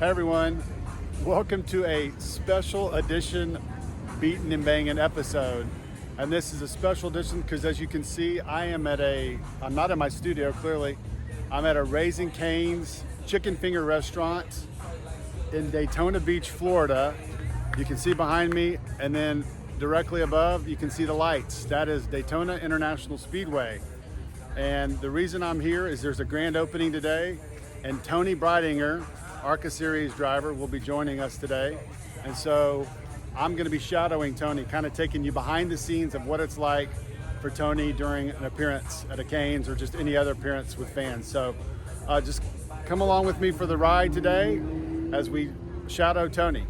Hi everyone, welcome to a special edition Beatin' and Bangin' episode. And this is a special edition because as you can see, I'm not in my studio clearly, I'm at a Raising Cane's chicken finger restaurant in Daytona Beach, Florida. You can see behind me, and then directly above you can see the lights. That is Daytona International Speedway. And the reason I'm here is there's a grand opening today, and Toni Breidinger, ARCA Series driver, will be joining us today. And so I'm going to be shadowing Toni, kind of taking you behind the scenes of what it's like for Toni during an appearance at a Cane's or just any other appearance with fans. So just come along with me for the ride today as we shadow Toni.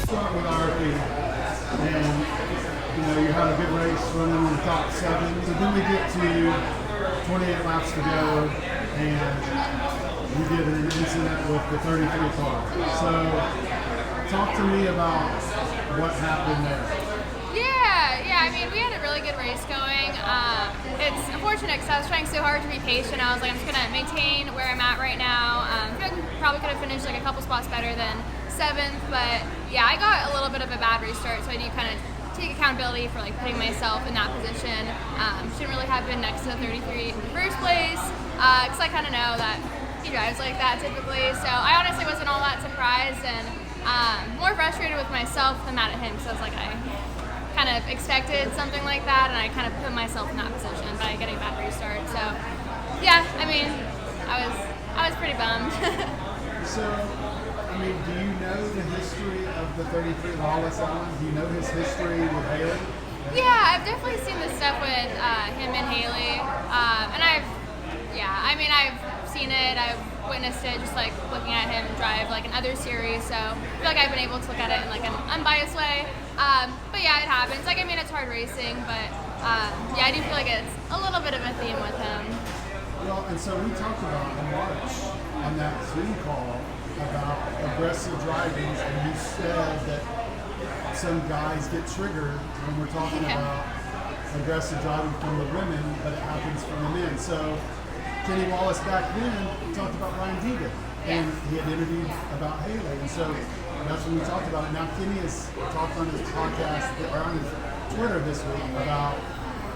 Start with ARCA, and you had a good race running on the top 7. So then we get to 28 laps to go, and you get an incident with the 33 car. So talk to me about what happened there. Yeah. I mean, we had a really good race going. It's unfortunate because I was trying so hard to be patient. I was like, I'm just gonna maintain where I'm at right now. Probably could have finished like a couple spots better than 7th, but yeah, I got a little bit of a bad restart, so I do kind of take accountability for like putting myself in that position. Shouldn't really have been next to the 33 in the first place, because I kind of know that he drives like that typically. So I honestly wasn't all that surprised, and more frustrated with myself than mad at him, because I was like, I kind of expected something like that, and I kind of put myself in that position by getting a bad restart. So yeah, I mean, I was pretty bummed. So, I mean, do you know the history of the 33 Lawless Allen? Do you know his history with Hailie? Yeah, I've definitely seen this stuff with him and Hailie, and I've seen it, I've witnessed it, just like looking at him drive like in other series, so I feel like I've been able to look at it in like an unbiased way, but yeah, it happens. Like, I mean, it's hard racing, but yeah, I do feel like it's a little bit of a theme with him. Well, and so we talked about in March on that Zoom call about aggressive driving, and you said that some guys get triggered when we're talking about aggressive driving from the women, but it happens from the men. So Kenny Wallace back then talked about Hailie Deegan, and he had interviewed about Hailie, and so that's when we talked about it. Now Kenny has talked on his podcast or on his Twitter this week about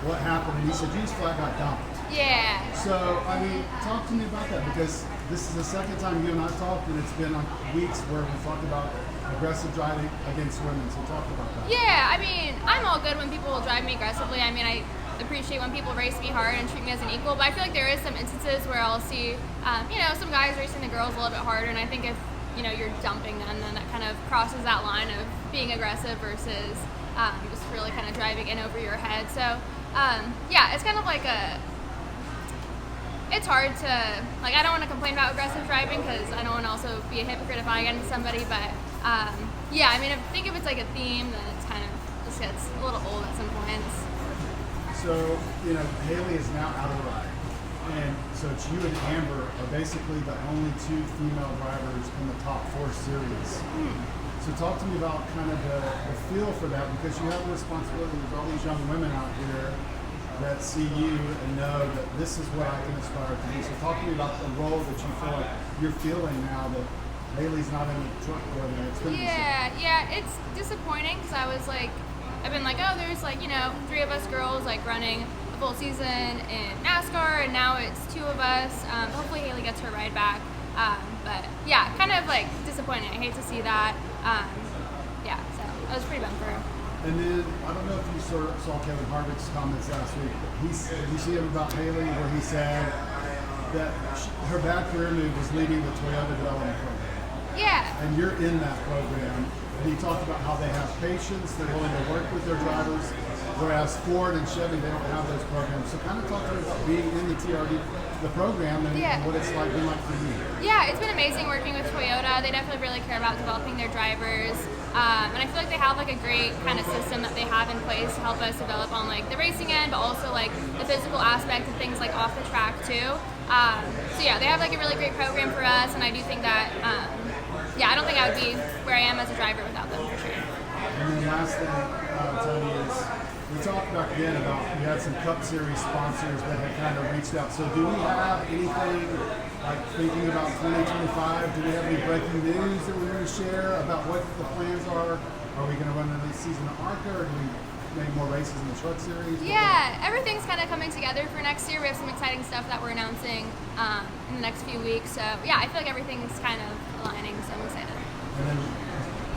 what happened, and he said you just flat got dumped. Yeah. So, I mean, talk to me about that, because this is the second time you and I talked, and it's been on weeks where we talked about aggressive driving against women. So talk about that. Yeah, I mean, I'm all good when people will drive me aggressively. I mean, I appreciate when people race me hard and treat me as an equal, but I feel like there is some instances where I'll see, some guys racing the girls a little bit harder, and I think if, you're dumping them, then that kind of crosses that line of being aggressive versus just really kind of driving in over your head. So yeah, it's kind of like it's hard to, like, I don't want to complain about aggressive driving because I don't want to also be a hypocrite if I get into somebody, but yeah, I mean, I think if it's like a theme, then it's kind of just gets a little old at some points. So, you know, Hailie is now out of the ride. And so it's you and Amber are basically the only two female drivers in the top 4 series. So talk to me about kind of the feel for that, because you have a responsibility with all these young women out here that see you and know that this is what I can aspire to be. So talk to me about the role that you feel like you're feeling now that Hailie's not in the truck or the Xfinity Series. Yeah, it's disappointing because I was like, I've been like, oh, there's like, you know, 3 of us girls like running a full season in NASCAR, and now it's 2 of us. Hopefully Hailie gets her ride back. But yeah, kind of like disappointing. I hate to see that. Yeah, so I was pretty bummed for her. And then, I don't know if you saw Kevin Harvick's comments last week, but did you see him about Hailie where he said that her bad career move was leaving the Toyota development program? Yeah. And you're in that program. And he talked about how they have patience, they're willing to work with their drivers, whereas Ford and Chevy, they don't have those programs. So kind of talk to me about being in the TRD, the program, and what it's like been like for you. Yeah, it's been amazing working with Toyota. They definitely really care about developing their drivers. And I feel like they have like a great kind of system that they have in place to help us develop on like the racing end, but also like the physical aspect of things like off the track too. So yeah, they have like a really great program for us, and I do think that, yeah, I don't think I would be where I am as a driver without them for sure. And then last thing, Toni, is we talked back then about we had some Cup Series sponsors that had kind of reached out. So do we have anything like thinking about 2025? Do we have any breaking news that we're going to share about what the plans are? Are we going to run another season of ARCA, or do we make more races in the Truck Series? Yeah, everything's kind of coming together for next year. We have some exciting stuff that we're announcing in the next few weeks. So yeah, I feel like everything's kind of aligning, so I'm excited. And then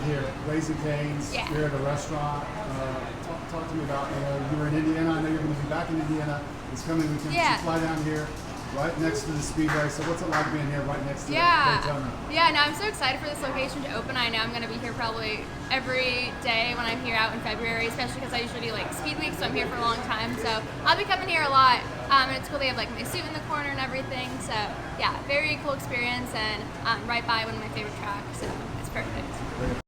here, Raising Cane's, Yeah. you're at a restaurant. Talk to me about, you were in Indiana. I know you're going to be back in Indiana. It's coming. We can fly down here right next to the Speedway. So what's it like being here right next to Daytona? Yeah, no, I'm so excited for this location to open. I know I'm going to be here probably every day when I'm here out in February, especially because I usually do like Speed Week, so I'm here for a long time. So I'll be coming here a lot. And it's cool they have like my suit in the corner and everything. So yeah, very cool experience, and right by one of my favorite tracks. So it's perfect.